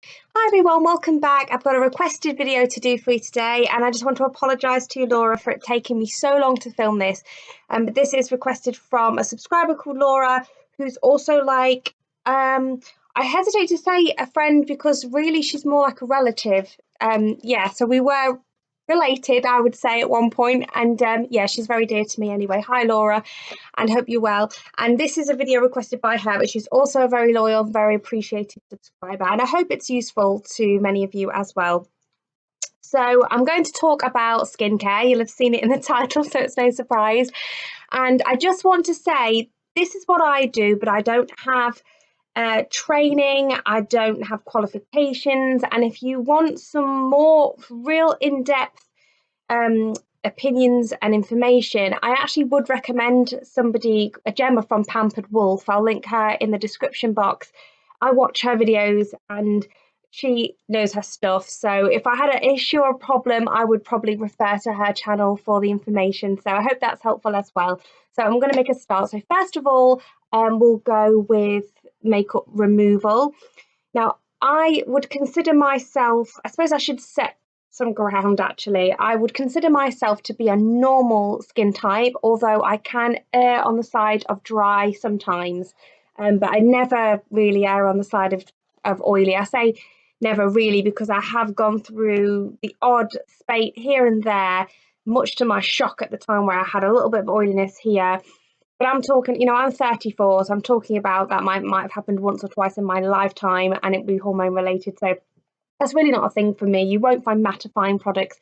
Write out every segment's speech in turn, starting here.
Hi everyone, welcome back. I've got a requested video to do for you today, and I just want to apologise to you, Laura, for it taking me so long to film this. But this is requested from a subscriber called Laura, who's also I hesitate to say a friend because really she's more like a relative. So we were related, I would say, at one point, and she's very dear to me anyway. Hi, Laura, and hope you're well. And this is a video requested by her, but she's also a very loyal, very appreciated subscriber. And I hope it's useful to many of you as well. So I'm going to talk about skincare. You'll have seen it in the title, so it's no surprise. And I just want to say, this is what I do, but I don't have training, I don't have qualifications. And if you want some more real in-depth opinions and information, I actually would recommend somebody, a Gemma from Pampered Wolf. I'll link her in the description box. I watch her videos and she knows her stuff. So if I had an issue or a problem, I would probably refer to her channel for the information. So I hope that's helpful as well. So I'm going to make a start. So first of all, we'll go with makeup removal. Now, I would consider myself, I suppose I should set some ground actually. I would consider myself to be a normal skin type, although I can err on the side of dry sometimes. But I never really err on the side of oily. I say never really because I have gone through the odd spate here and there, much to my shock at the time where I had a little bit of oiliness here. But I'm talking, I'm 34, so I'm talking about that might have happened once or twice in my lifetime, and it'd be hormone related. So that's really not a thing for me. You won't find mattifying products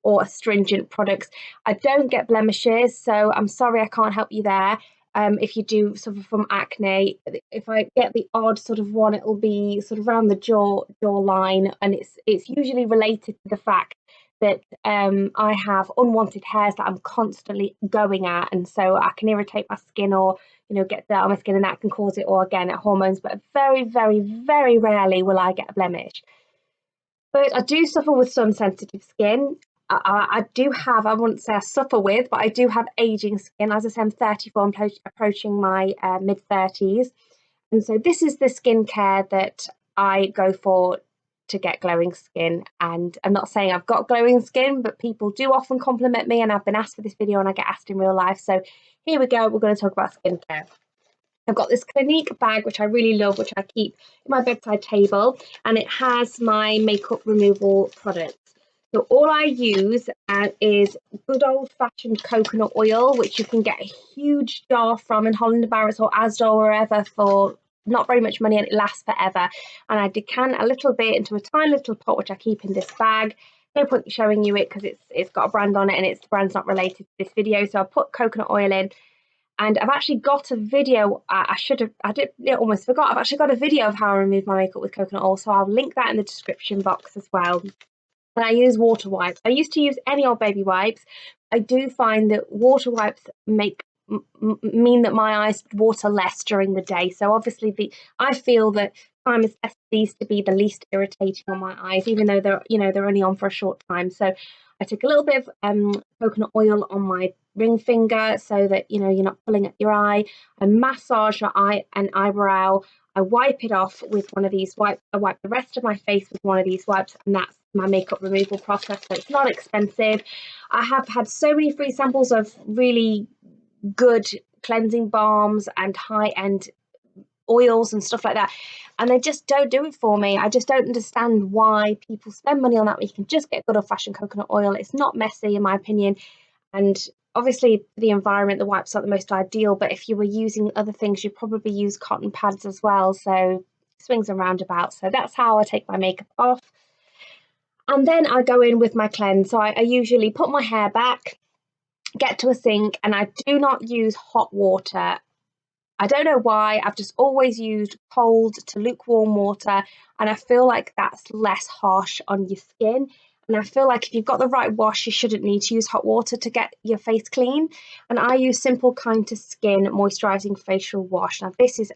or astringent products. I don't get blemishes, so I'm sorry I can't help you there. If you do suffer from acne, if I get the odd sort of one, it'll be sort of around the jawline, and it's usually related to the fact that I have unwanted hairs that I'm constantly going at, and so I can irritate my skin or get dirt on my skin, and that can cause it. Or again, hormones, but very, very, very rarely will I get a blemish. But I do suffer with sun sensitive skin. I do have, I wouldn't say I suffer with, but I do have aging skin. As I said, I'm 34, I'm approaching my mid 30s. And so this is the skincare that I go for to get glowing skin. And I'm not saying I've got glowing skin, but people do often compliment me, and I've been asked for this video and I get asked in real life. So here we go, we're going to talk about skincare. I've got this Clinique bag, which I really love, which I keep in my bedside table, and it has my makeup removal products. So all I use is good old-fashioned coconut oil, which you can get a huge jar from in Holland & Barrett's or Asda or wherever for not very much money, and it lasts forever. And I decant a little bit into a tiny little pot, which I keep in this bag. No point showing you it because it's got a brand on it, and the brand's not related to this video. So I put coconut oil in. And I've actually got a video. I almost forgot. I've actually got a video of how I remove my makeup with coconut oil, so I'll link that in the description box as well. And I use water wipes. I used to use any old baby wipes. I do find that water wipes mean that my eyes water less during the day. So obviously, I feel that time is best these to be the least irritating on my eyes, even though they're only on for a short time. So I take a little bit of coconut oil on my ring finger so that you're not pulling at your eye. I massage your eye and eyebrow. I wipe it off with one of these wipes. I wipe the rest of my face with one of these wipes, and that's my makeup removal process. So it's not expensive. I have had so many free samples of really good cleansing balms and high-end oils and stuff like that, and they just don't do it for me. I just don't understand why people spend money on that when you can just get good old-fashioned coconut oil. It's not messy in my opinion, and obviously for the environment the wipes aren't the most ideal, but if you were using other things you'd probably use cotton pads as well. So swings and roundabouts. So that's how I take my makeup off, and then I go in with my cleanse. So I usually put my hair back, get to a sink, and I do not use hot water. I don't know why. I've just always used cold to lukewarm water, and I feel like that's less harsh on your skin. And I feel like if you've got the right wash, you shouldn't need to use hot water to get your face clean. And I use Simple Kind to Skin moisturising facial wash. Now this is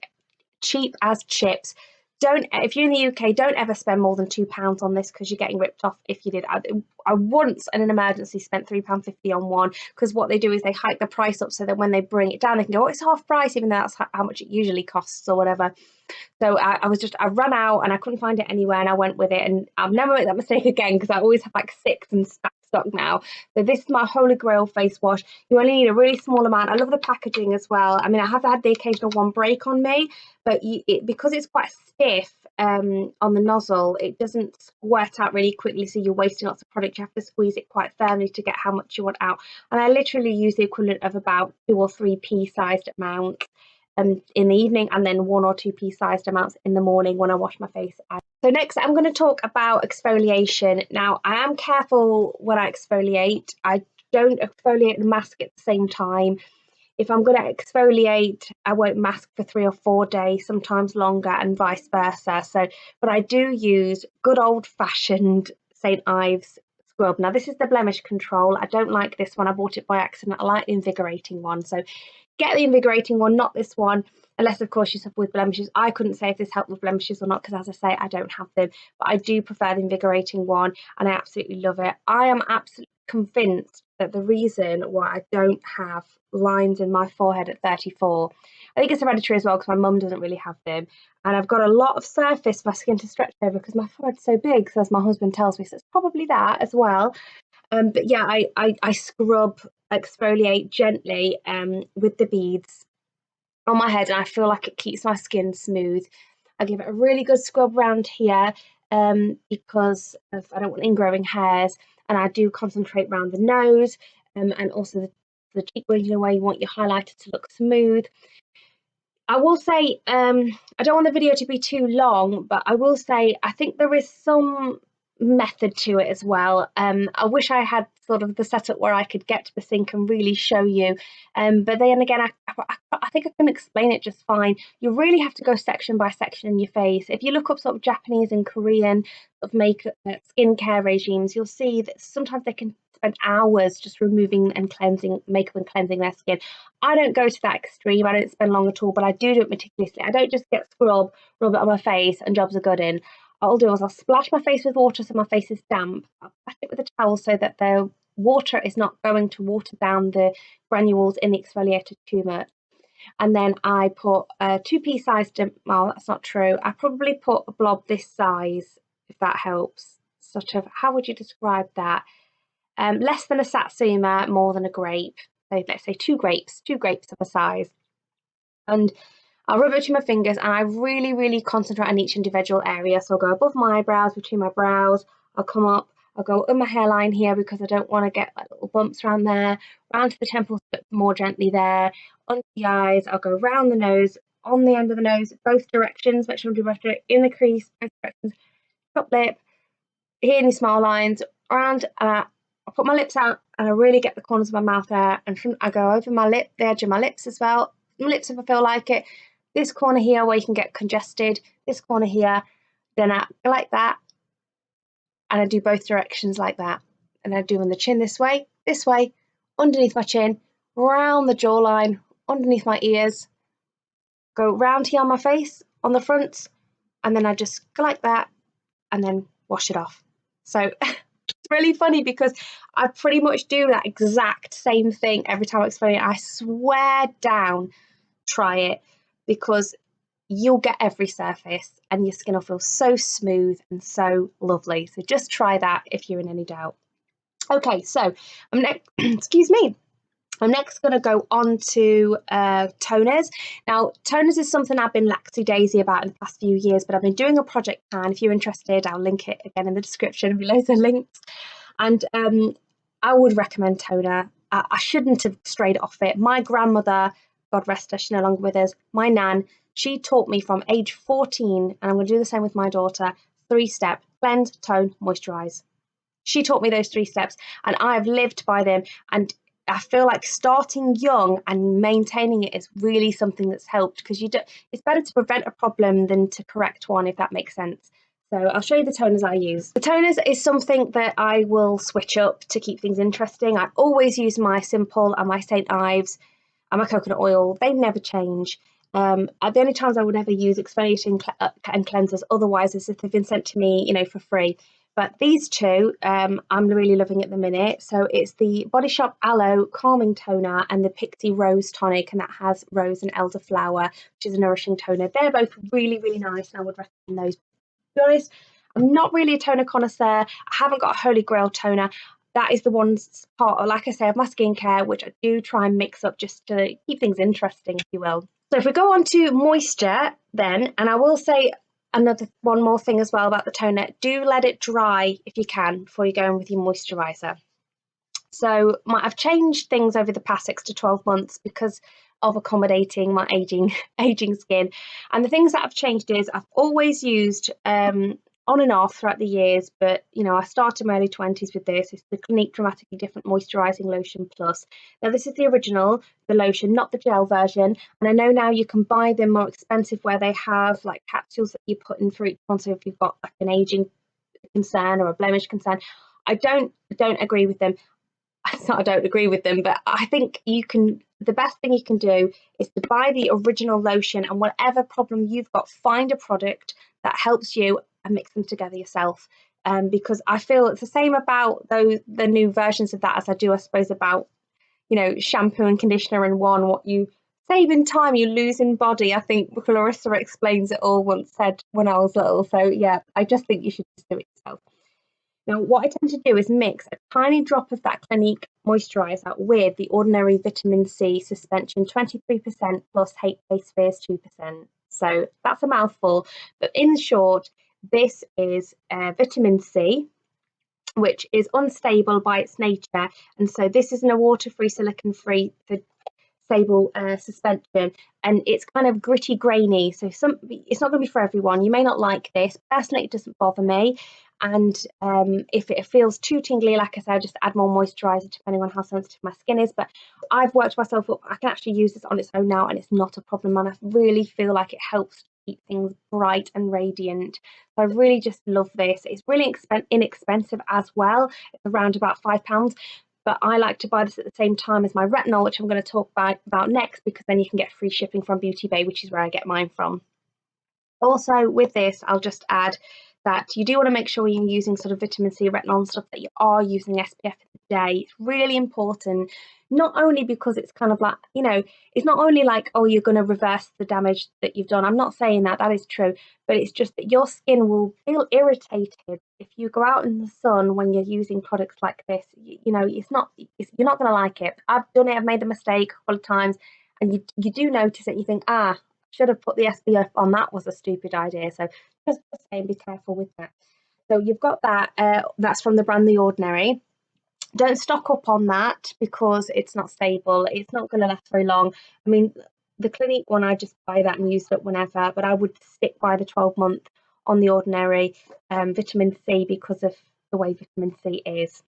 cheap as chips, if you're in the UK, don't ever spend more than £2 on this, because you're getting ripped off if you did. I once in an emergency spent £3.50 on one, because what they do is they hike the price up so that when they bring it down, they can go, oh, it's half price, even though that's how much it usually costs or whatever. So I ran out and I couldn't find it anywhere, and I went with it, and I'll never make that mistake again, because I always have like 6 and stock now. So this is my Holy Grail face wash. You only need a really small amount. I love the packaging as well. I mean, I have had the occasional one break on me, but because it's quite stiff on the nozzle, it doesn't squirt out really quickly, so you're wasting lots of product. You have to squeeze it quite firmly to get how much you want out. And I literally use the equivalent of about 2 or 3 pea-sized amounts in the evening, and then 1 or 2 pea-sized amounts in the morning when I wash my face. So next, I'm going to talk about exfoliation. Now, I am careful when I exfoliate. I don't exfoliate and mask at the same time. If I'm going to exfoliate, I won't mask for 3 or 4 days, sometimes longer, and vice versa. But I do use good old-fashioned St. Ives scrub. Now, this is the blemish control. I don't like this one. I bought it by accident. I like the invigorating one. So get the invigorating one, not this one, unless of course you suffer with blemishes. I couldn't say if this helped with blemishes or not, because as I say, I don't have them, but I do prefer the invigorating one, and I absolutely love it. I am absolutely convinced that the reason why I don't have lines in my forehead at 34, I think it's hereditary as well, because my mum doesn't really have them, and I've got a lot of surface for my skin to stretch over because my forehead's so big, so as my husband tells me, so it's probably that as well. But yeah, I scrub, exfoliate gently with the beads on my head, and I feel like it keeps my skin smooth. I give it a really good scrub around here because I don't want ingrowing hairs, and I do concentrate around the nose and also the cheekbones, where you want your highlighter to look smooth. I will say, I don't want the video to be too long, but I will say I think there is some method to it as well. I wish I had sort of the setup where I could get to the sink and really show you. But then again, I think I can explain it just fine. You really have to go section by section in your face. If you look up sort of Japanese and Korean sort of makeup, skincare regimes, you'll see that sometimes they can spend hours just removing and cleansing makeup and cleansing their skin. I don't go to that extreme. I don't spend long at all, but I do it meticulously. I don't just get scrub, rub it on my face, and jobs are good in. What I'll do is I'll splash my face with water so my face is damp. I'll pat it with a towel so that the water is not going to water down the granules in the exfoliator too much. And then I put 2 pea-sized, well, that's not true. I probably put a blob this size, if that helps. Sort of, how would you describe that? Less than a satsuma, more than a grape. So let's say 2 grapes of a size. And I'll rub it between my fingers, and I really, really concentrate on each individual area. So I'll go above my eyebrows, between my brows, I'll come up, I'll go up my hairline here because I don't want to get like little bumps around there, round to the temples, but more gently there, under the eyes, I'll go round the nose, on the end of the nose, both directions, make sure I'm doing both in the crease, both directions, top lip, here any smile lines, around, I put my lips out, and I really get the corners of my mouth there, and I go over my lip, the edge of my lips as well, my lips if I feel like it, this corner here where you can get congested, this corner here, then I go like that, and I do both directions like that, and I do on the chin this way, underneath my chin, round the jawline, underneath my ears, go round here on my face, on the fronts, and then I just go like that, and then wash it off. So it's really funny because I pretty much do that exact same thing every time I exfoliate. I swear down, try it, because you'll get every surface and your skin will feel so smooth and so lovely. So just try that if you're in any doubt. Okay, so I'm next, excuse me. I'm next going to go on to toners. Now, toners is something I've been laxy-daisy about in the past few years, but I've been doing a project plan. If you're interested, I'll link it again in the description, loads of links. And I would recommend toner. I shouldn't have strayed off it. My grandmother, God rest her, she's no longer with us, my nan, she taught me from age 14, and I'm going to do the same with my daughter, 3-step, cleanse, tone, moisturise. She taught me those 3 steps, and I've lived by them, and I feel like starting young and maintaining it is really something that's helped, because it's better to prevent a problem than to correct one, if that makes sense. So I'll show you the toners I use. The toners is something that I will switch up to keep things interesting. I always use my Simple and my St. Ives and my coconut oil. They never change. The only times I would ever use exfoliating and cleansers otherwise is if they've been sent to me, for free. But these two, I'm really loving at the minute. So it's the Body Shop Aloe Calming Toner and the Pixie Rose Tonic, and that has rose and elderflower, which is a nourishing toner. They're both really, really nice, and I would recommend those. To be honest, I'm not really a toner connoisseur. I haven't got a holy grail toner. That is the one part, like I say, of my skincare, which I do try and mix up just to keep things interesting, if you will. So if we go on to moisture then, and I will say one more thing as well about the toner, do let it dry if you can before you go in with your moisturiser. So I've changed things over the past 6 to 12 months because of accommodating my aging skin. And the things that I've changed is I've always used on and off throughout the years, but I started my early 20s with this. It's the Clinique Dramatically Different Moisturising Lotion Plus. Now this is the original, the lotion, not the gel version. And I know now you can buy them more expensive where they have like capsules that you put in for each one. So if you've got like an aging concern or a blemish concern, I don't agree with them. It's not I don't agree with them, but I think the best thing you can do is to buy the original lotion, and whatever problem you've got, find a product that helps you and mix them together yourself. Because I feel it's the same about the new versions of that as I do, I suppose, about shampoo and conditioner in one. What you save in time, you lose in body. I think Clarissa explains it all once said when I was little. So yeah, I just think you should just do it yourself. Now, what I tend to do is mix a tiny drop of that Clinique moisturiser with the Ordinary Vitamin C Suspension 23% plus Face Fears 2%. So that's a mouthful, but in short, this is vitamin C, which is unstable by its nature. And so this is a water-free, silicone-free stable suspension, and it's kind of gritty, grainy. So it's not going to be for everyone. You may not like this. Personally, it doesn't bother me. And if it feels too tingly, like I said, I just add more moisturiser depending on how sensitive my skin is. But I've worked myself up. I can actually use this on its own now, and it's not a problem. And I really feel like it helps keep things bright and radiant. So I really just love this. It's really inexpensive as well. It's around about £5. But I like to buy this at the same time as my retinol, which I'm going to talk about next, because then you can get free shipping from Beauty Bay, which is where I get mine from. Also, with this, I'll just add that you do want to make sure you're using sort of vitamin C, retinol and stuff, that you are using SPF in the day. It's really important, not only because it's kind of like, it's not only like, oh, you're going to reverse the damage that you've done. I'm not saying that is true, but it's just that your skin will feel irritated if you go out in the sun when you're using products like this. You're not going to like it. I've done it. I've made the mistake a couple of times, and you do notice it. You think, should have put the SPF on. That was a stupid idea. So just saying, be careful with that. So you've got that. That's from the brand The Ordinary. Don't stock up on that because it's not stable. It's not going to last very long. I mean, the Clinique one, I just buy that and use it whenever, but I would stick by the 12-month on The Ordinary vitamin C because of the way vitamin C is.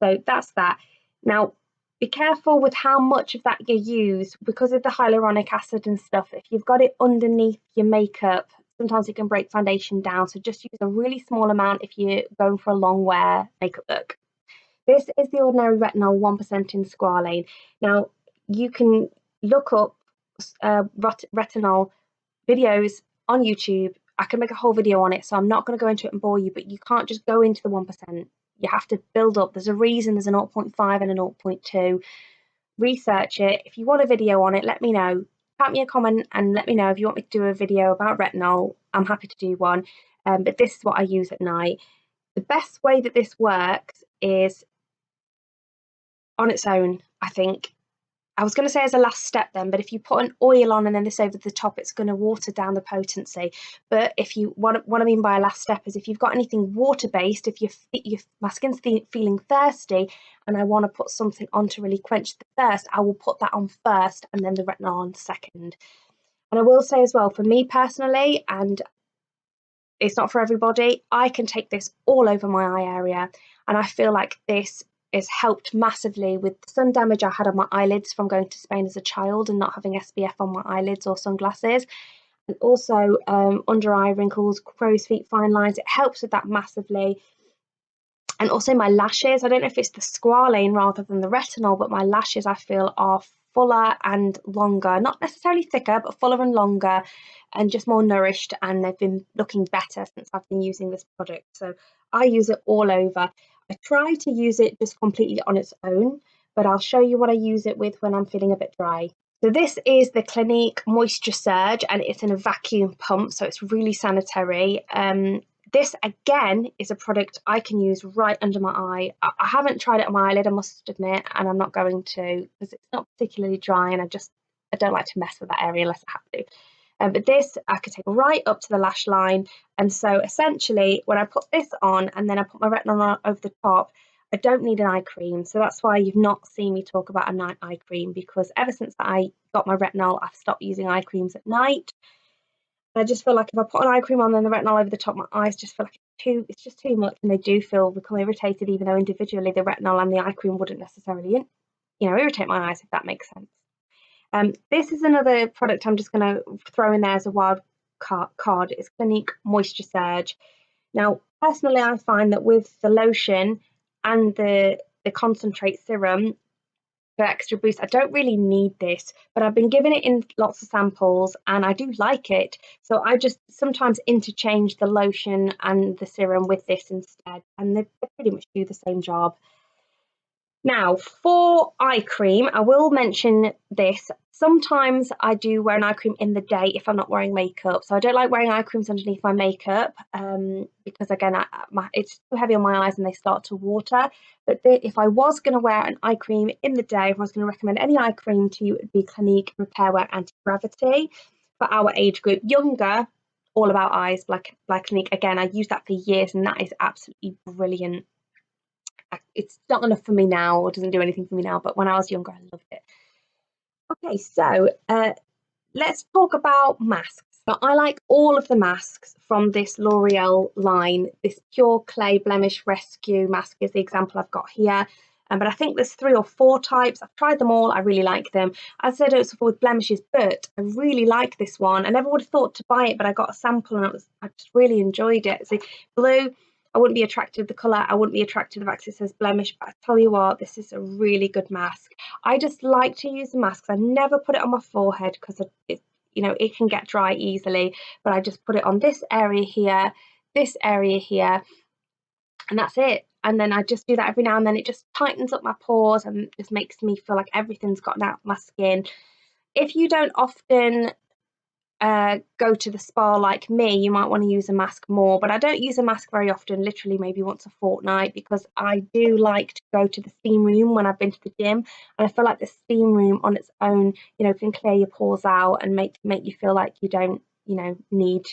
So that's that. Now, be careful with how much of that you use because of the hyaluronic acid and stuff. If you've got it underneath your makeup, sometimes it can break foundation down. So just use a really small amount if you're going for a long wear makeup look. This is the Ordinary Retinol 1% in squalane. Now, you can look up retinol videos on YouTube. I can make a whole video on it, so I'm not going to go into it and bore you, but you can't just go into the 1%. You have to build up. There's a reason there's a 0.5 and a 0.2. Research it. If you want a video on it, let me know. Type me a comment and let me know if you want me to do a video about retinol. I'm happy to do one. But this is what I use at night. The best way that this works is on its own, I think. I was going to say as a last step then, but if you put an oil on and then this over the top, it's going to water down the potency. But if you what I mean by a last step is if you've got anything water-based, if my skin's feeling thirsty and I want to put something on to really quench the thirst, I will put that on first and then the retinol on second. And I will say as well, for me personally, and it's not for everybody, I can take this all over my eye area, and I feel like this has helped massively with the sun damage I had on my eyelids from going to Spain as a child and not having SPF on my eyelids or sunglasses, and also under eye wrinkles, crow's feet, fine lines. It helps with that massively. And also my lashes, I don't know if it's the squalane rather than the retinol, but my lashes I feel are fuller and longer, not necessarily thicker, but fuller and longer, and just more nourished, and they've been looking better since I've been using this product. So I use it all over. I try to use it just completely on its own, but I'll show you what I use it with when I'm feeling a bit dry. So this is the Clinique Moisture Surge, and it's in a vacuum pump, so it's really sanitary. This again is a product I can use right under my eye. I haven't tried it on my eyelid, I must admit, and I'm not going to, because it's not particularly dry, and I don't like to mess with that area unless I have to. But this I could take right up to the lash line, and so essentially when I put this on and then I put my retinol on over the top, I don't need an eye cream. So that's why you've not seen me talk about a night eye cream, because ever since I got my retinol, I've stopped using eye creams at night. I just feel like if I put an eye cream on and the retinol over the top, my eyes just feel like it's just too much, and they do become irritated, even though individually the retinol and the eye cream wouldn't necessarily, irritate my eyes, if that makes sense. This is another product I'm just going to throw in there as a wild card. It's Clinique Moisture Surge. Now, personally, I find that with the lotion and the concentrate serum, for extra boost, I don't really need this, but I've been given it in lots of samples and I do like it. So I just sometimes interchange the lotion and the serum with this instead, and they pretty much do the same job. Now, for eye cream, I will mention this. Sometimes I do wear an eye cream in the day if I'm not wearing makeup. So I don't like wearing eye creams underneath my makeup because, again, it's too heavy on my eyes and they start to water. But if I was going to wear an eye cream in the day, if I was going to recommend any eye cream to you, it would be Clinique Repair Wear Anti-Gravity. For our age group, younger, all about eyes, by Clinique. Again, I used that for years and that is absolutely brilliant. It's not enough for me now, or doesn't do anything for me now, but when I was younger, I loved it. Okay, so let's talk about masks. Now, I like all of the masks from this L'Oreal line. This Pure Clay Blemish Rescue mask is the example I've got here. But I think there's 3 or 4 types. I've tried them all. I really like them. As I said, it's with blemishes, but I really like this one. I never would have thought to buy it, but I got a sample and I just really enjoyed it. It's blue. I wouldn't be attracted to the colour. I wouldn't be attracted to the fact it says blemish, but I tell you what, this is a really good mask. I just like to use the masks. I never put it on my forehead because it can get dry easily, but I just put it on this area here, and that's it. And then I just do that every now and then. It just tightens up my pores and just makes me feel like everything's gotten out of my skin. If you don't often go to the spa like me, you might want to use a mask more, but I don't use a mask very often, literally maybe once a fortnight, because I do like to go to the steam room when I've been to the gym, and I feel like the steam room on its own, can clear your pores out and make you feel like you don't, need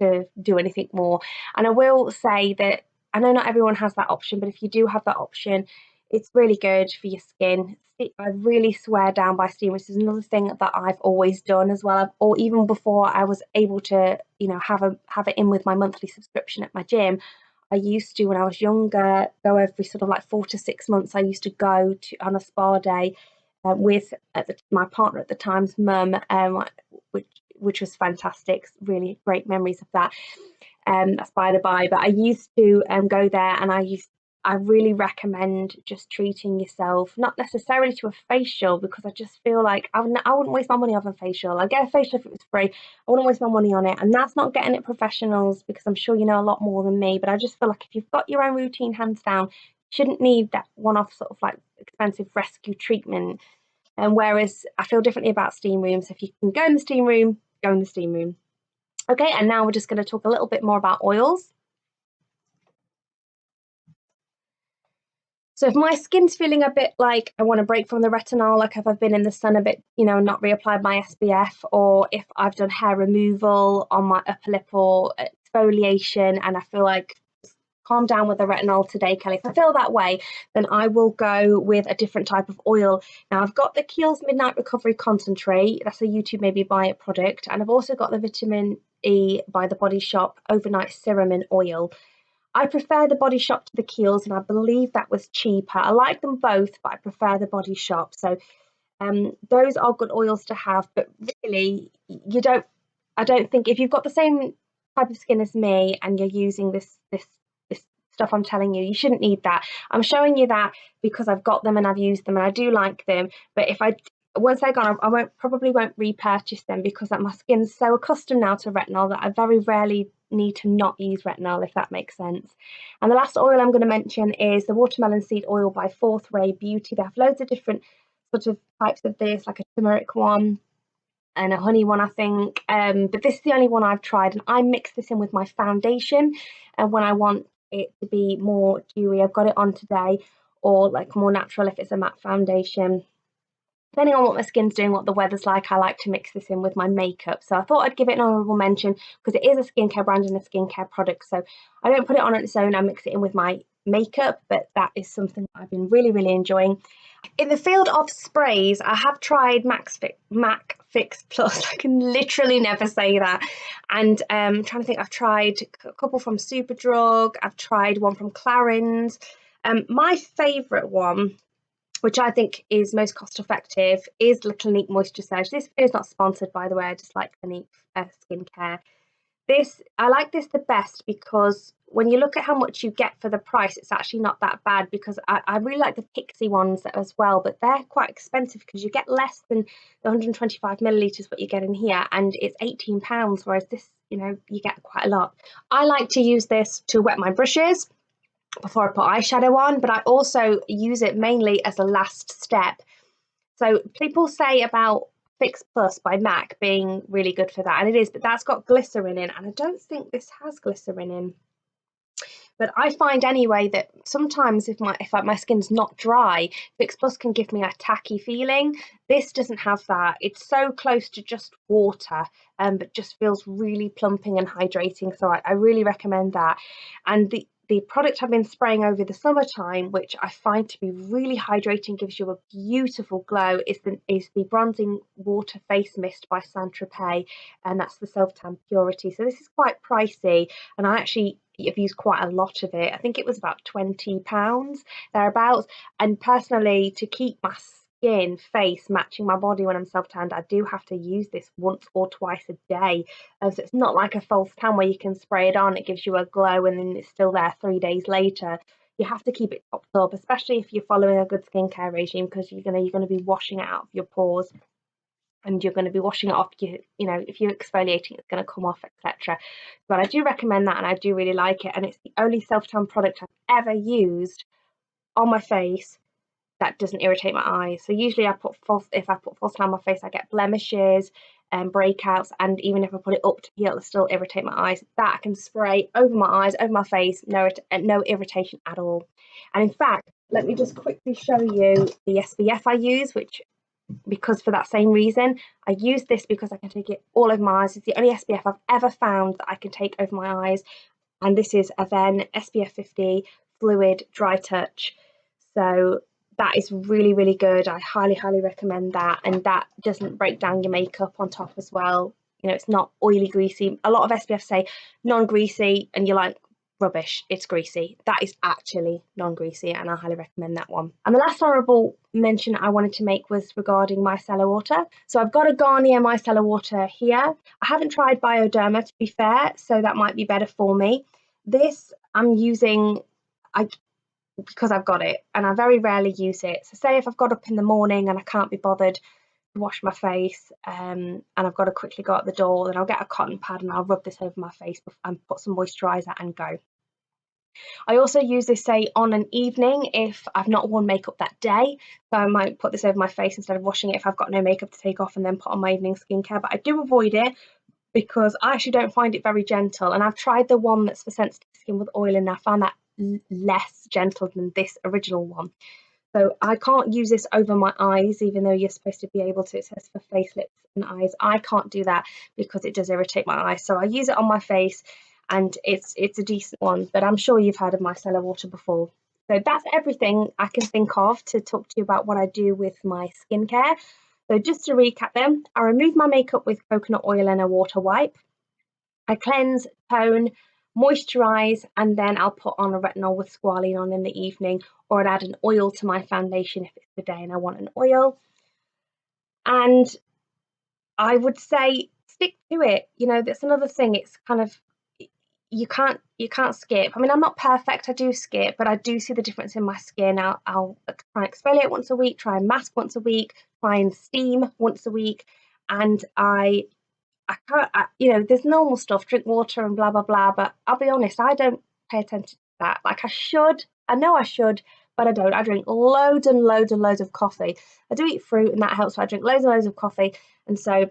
to do anything more. And I will say that I know not everyone has that option, but if you do have that option, it's really good for your skin. I really swear down by steam, which is another thing that I've always done as well. Or even before I was able to, have it in with my monthly subscription at my gym, I used to, when I was younger, go every sort of like 4 to 6 months. I used to go on a spa day with my partner at the time's mum, which was fantastic. Really great memories of that. That's by the by. But I used to go there, and I really recommend just treating yourself, not necessarily to a facial, because I just feel like I wouldn't waste my money on a facial. I'd get a facial if it was free. I wouldn't waste my money on it. And that's not getting it professionals, because I'm sure you know a lot more than me. But I just feel like if you've got your own routine hands down, you shouldn't need that one-off sort of like expensive rescue treatment. And whereas I feel differently about steam rooms. If you can go in the steam room, go in the steam room. Okay, and now we're just going to talk a little bit more about oils. So if my skin's feeling a bit like I want to break from the retinol, like if I've been in the sun a bit, not reapplied my SPF, or if I've done hair removal on my upper lip or exfoliation, and I feel like calm down with the retinol today, Kelly. If I feel that way, then I will go with a different type of oil. Now I've got the Kiehl's Midnight Recovery Concentrate. That's a YouTube maybe buy it product. And I've also got the Vitamin E by the Body Shop Overnight Serum in Oil. I prefer the Body Shop to the Kiehl's, and I believe that was cheaper. I like them both, but I prefer the Body Shop. So those are good oils to have, but really I don't think, if you've got the same type of skin as me and you're using this stuff I'm telling you, you shouldn't need that. I'm showing you that because I've got them and I've used them and I do like them. But if I once they're gone, I probably won't repurchase them because my skin's so accustomed now to retinol that I very rarely need to not use retinol, if that makes sense. And the last oil I'm going to mention is the watermelon seed oil by Fourth Ray Beauty. They have loads of different sort of types of this, like a turmeric one and a honey one, I think. But this is the only one I've tried, and I mix this in with my foundation. And when I want it to be more dewy, I've got it on today, or like more natural if it's a matte foundation. Depending on what my skin's doing, what the weather's like, I like to mix this in with my makeup. So I thought I'd give it an honourable mention because it is a skincare brand and a skincare product. So I don't put it on its own, I mix it in with my makeup, but that is something I've been really, really enjoying. In the field of sprays, I have tried Mac Fix Plus. I can literally never say that. And I'm trying to think, I've tried a couple from Superdrug, I've tried one from Clarins. My favourite one, which I think is most cost effective, is the Clinique Moisture Surge. This video is not sponsored, by the way. I just like Clinique skincare. I like this the best because when you look at how much you get for the price, it's actually not that bad, because I really like the Pixie ones as well, but they're quite expensive because you get less than the 125 millilitres what you get in here, and it's £18, whereas this, you get quite a lot. I like to use this to wet my brushes before I put eyeshadow on, but I also use it mainly as a last step. So people say about Fix Plus by MAC being really good for that, and it is, but that's got glycerin in, and I don't think this has glycerin in. But I find anyway that sometimes if my skin's not dry, Fix Plus can give me a tacky feeling. This doesn't have that. It's so close to just water, but just feels really plumping and hydrating. So I really recommend that. And the product I've been spraying over the summertime, which I find to be really hydrating, gives you a beautiful glow, is the Bronzing Water Face Mist by Saint Tropez, and that's the Self-Tan Purity. So this is quite pricey, and I actually have used quite a lot of it. I think it was about £20 thereabouts. And personally, to keep my face matching my body when I'm self-tanned, I do have to use this once or twice a day. So it's not like a false tan where you can spray it on, it gives you a glow, and then it's still there 3 days later. You have to keep it topped up, especially if you're following a good skincare regime, because you're gonna be washing it out of your pores, and you're going to be washing it off. If you're exfoliating, it's going to come off, etc. But I do recommend that, and I do really like it, and it's the only self-tan product I've ever used on my face that doesn't irritate my eyes. So usually if I put false tan on my face, I get blemishes and breakouts, and even if I put it up to here, it'll still irritate my eyes. That I can spray over my eyes, over my face, no irritation at all. And in fact, let me just quickly show you the SPF I use, because for that same reason, I use this because I can take it all over my eyes. It's the only SPF I've ever found that I can take over my eyes, and this is Aven SPF 50 Fluid Dry Touch. So that is really, really good. I highly, highly recommend that, and that doesn't break down your makeup on top as well. It's not oily, greasy. A lot of SPF say non-greasy, and you're like, rubbish, it's greasy. That is actually non-greasy, and I highly recommend that one. And the last honourable mention I wanted to make was regarding micellar water. So I've got a Garnier micellar water here. I haven't tried Bioderma, to be fair, so that might be better for me. This I'm using because I've got it, and I very rarely use it. So say if I've got up in the morning and I can't be bothered to wash my face, and I've got to quickly go out the door, then I'll get a cotton pad and I'll rub this over my face and put some moisturiser and go. I also use this, say, on an evening if I've not worn makeup that day. So I might put this over my face instead of washing it if I've got no makeup to take off, and then put on my evening skincare. But I do avoid it because I actually don't find it very gentle. And I've tried the one that's for sensitive skin with oil, and I found that less gentle than this original one. So I can't use this over my eyes, even though you're supposed to be able to. It says for face, lips and eyes. I can't do that because it does irritate my eyes. So I use it on my face, and it's a decent one. But I'm sure you've heard of micellar water before. So that's everything I can think of to talk to you about what I do with my skincare. So just to recap them, I remove my makeup with coconut oil and a water wipe. I cleanse, tone, moisturize, and then I'll put on a retinol with squalene on in the evening, or I'd add an oil to my foundation if it's the day and I want an oil. And I would say stick to it. That's another thing. It's kind of, you can't skip. I mean, I'm not perfect, I do skip, but I do see the difference in my skin. I'll try and exfoliate once a week, try and mask once a week, apply in steam once a week, and I can't, there's normal stuff, drink water and blah blah blah, but I'll be honest, I don't pay attention to that. Like I should, I know I should, but I don't. I drink loads and loads and loads of coffee. I do eat fruit, and that helps. So I drink loads and loads of coffee, and so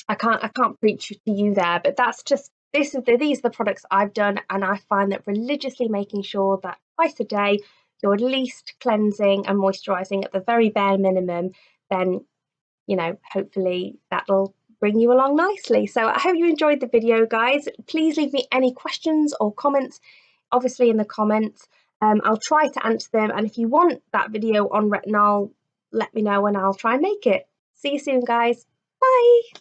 I can't preach to you there. But that's just these are the products I've done, and I find that religiously making sure that twice a day you're at least cleansing and moisturising at the very bare minimum, then hopefully that'll bring you along nicely. So I hope you enjoyed the video, guys. Please leave me any questions or comments, obviously in the comments. I'll try to answer them, and if you want that video on retinol, let me know and I'll try and make it. See you soon, guys. Bye.